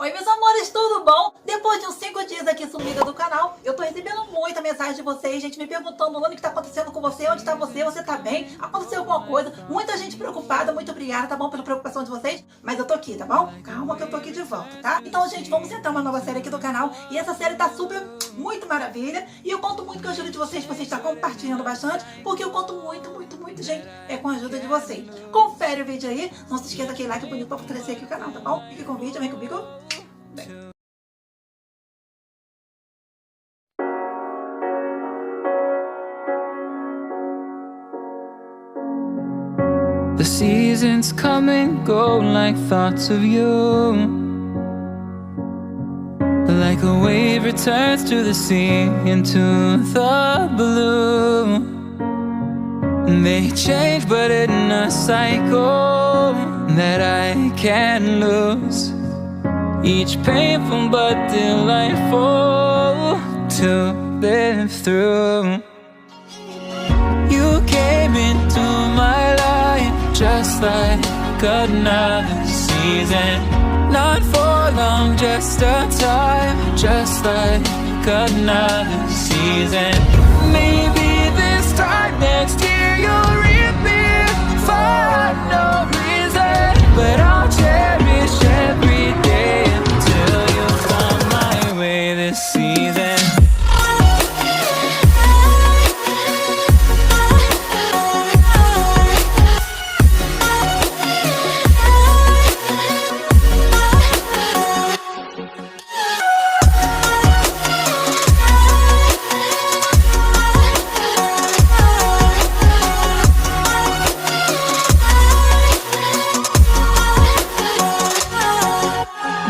Oi, meus amores, tudo bom? Depois de uns 5 dias aqui sumida do canal, eu tô recebendo muita mensagem de vocês, gente me perguntando o que tá acontecendo com você, onde tá você, você tá bem? Aconteceu alguma coisa? Muita gente preocupada, muito obrigada, tá bom, pela preocupação de vocês, mas eu tô aqui, tá bom? Calma que eu tô aqui de volta, tá? Então, gente, vamos entrar uma nova série aqui do canal, e essa série tá super, muito maravilha, e eu conto muito com a ajuda de vocês, pra vocês estar compartilhando bastante, porque eu conto muito, gente, com a ajuda de vocês. Confere o vídeo aí, não se esqueça daquele like bonito pra fortalecer aqui o canal, tá bom? Fique com o vídeo, vem comigo. The seasons come and go like thoughts of you. Like a wave returns to the sea into the blue. They change but in a cycle that I can't lose. Each painful but delightful to live through. You came into my life just like another season. Not for long, just a time, just like another season. Maybe this time next year you'll reappear for no reason, but I'll cherish every day until you come my way this season.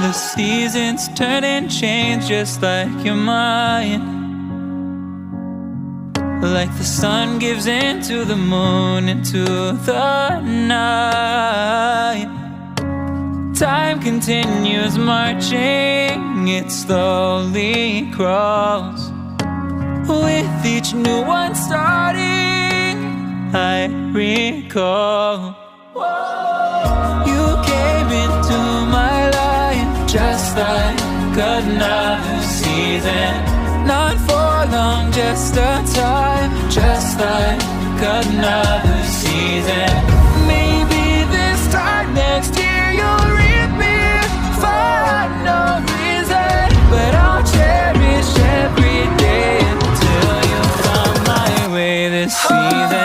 The seasons turn and change just like your mind. Like the sun gives into the moon, into the night. Time continues marching, it slowly crawls. With each new one starting, I recall. You came into my life just like another season. Not for long, just a time, just like another season. Maybe this time next year you'll reappear for no reason, but I'll cherish every day until you come my way this season.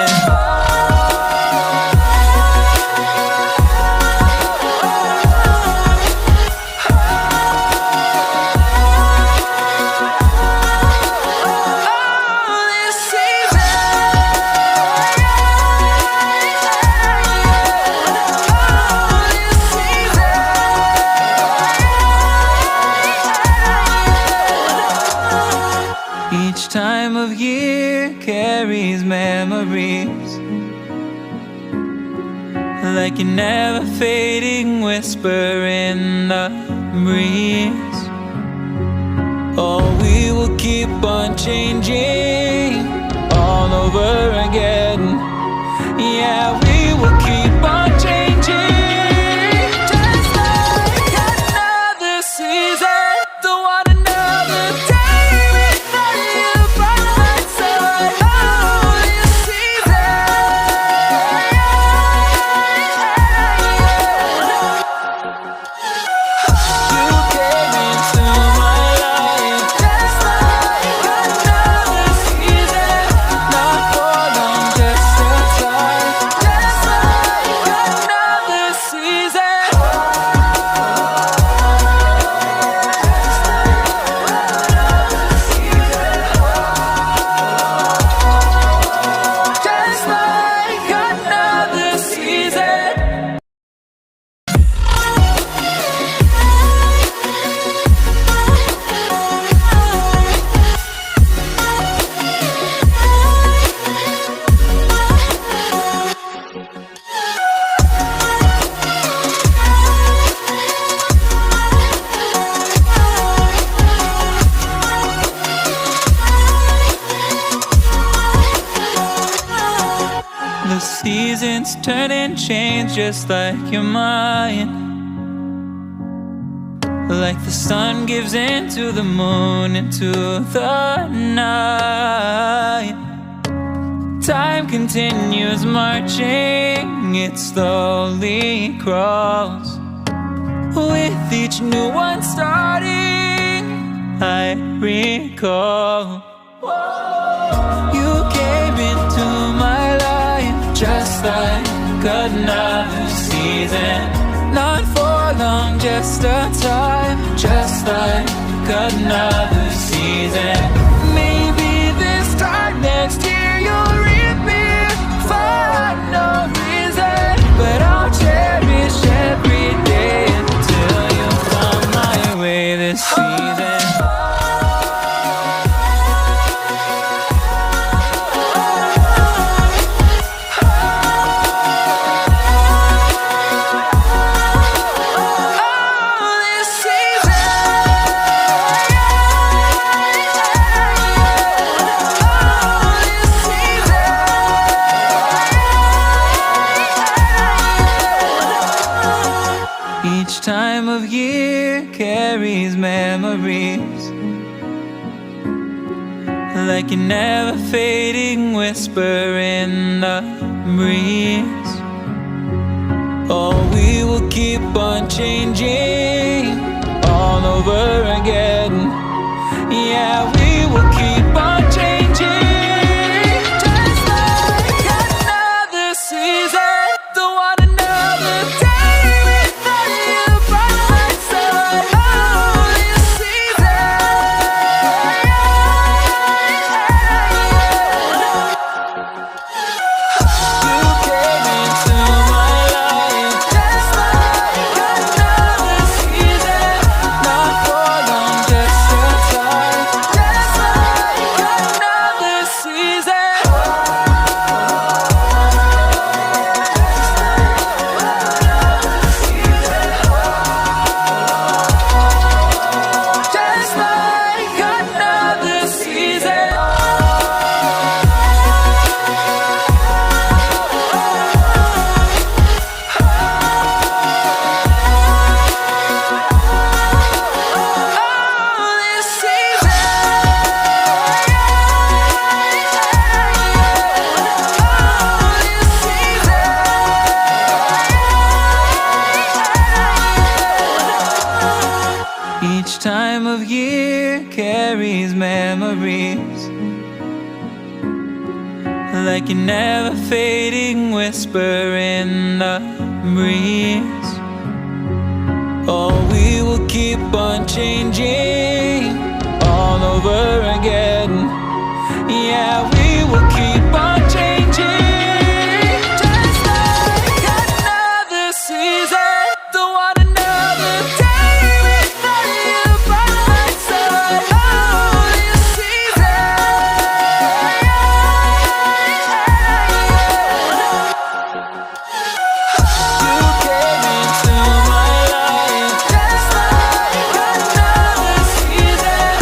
Each time of year carries memories, like a never fading whisper in the breeze. Oh, we will keep on changing all over again. Yeah, we will keep on changing just like another season. Don't want another day without you by my side. Oh, this season. You came into my life just like another season. Not for long, just a time, just like another season. Just like another season. The seasons turn and change just like your mind. like the sun gives into the moon, into the night. Time continues marching, it slowly crawls. With each new one starting, I recall you came into my life just like another season. Not for long, just a time, just like another season. Maybe this time next year you'll reap me for no reason, but I'll cherish every day until you come my way this season. Each time of year carries memories, like a never fading whisper in the breeze. Oh, we will keep on changing all over again. Yeah, we will keep on changing, just like another season. Don't want another day without you by my side. Oh, this season. You came into my life just like another season. Not for long, just a time, just like another season. Just like another season. Oh, this season. Each time of year carries memories, like a never fading whisper in the breeze. Oh, we will keep on changing all over again. Yeah, we will keep on changing, just like another season. Don't want another day without you by my side. Oh, this season. You came into my life just like another season.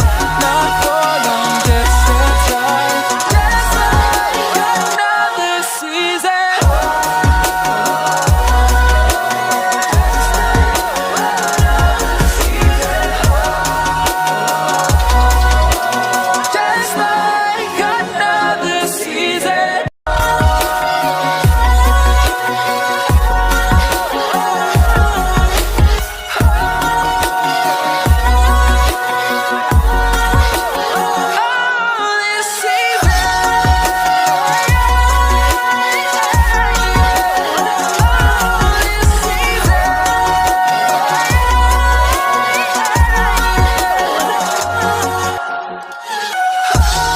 Not for long, just a time, just like another season. Just like another season. Oh, this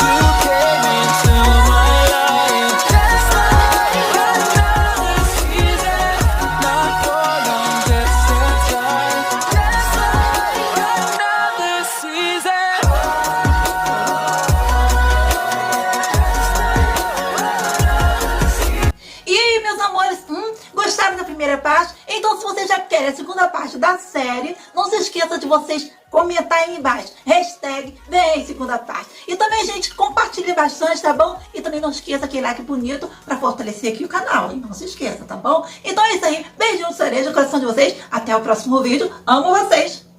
You came into my life just like another season. Not for long, just a time, just like another season. E aí, meus amores, gostaram da primeira parte? Então, se você já quer a segunda parte da série, não se esqueça de vocês comentar aí embaixo. Hashtag vem segunda parte. E também, gente, compartilhe bastante, tá bom? E também não esqueça aquele like bonito pra fortalecer aqui o canal, hein? Não se esqueça, tá bom? Então é isso aí. Beijinho, cereja no coração de vocês. Até o próximo vídeo. Amo vocês.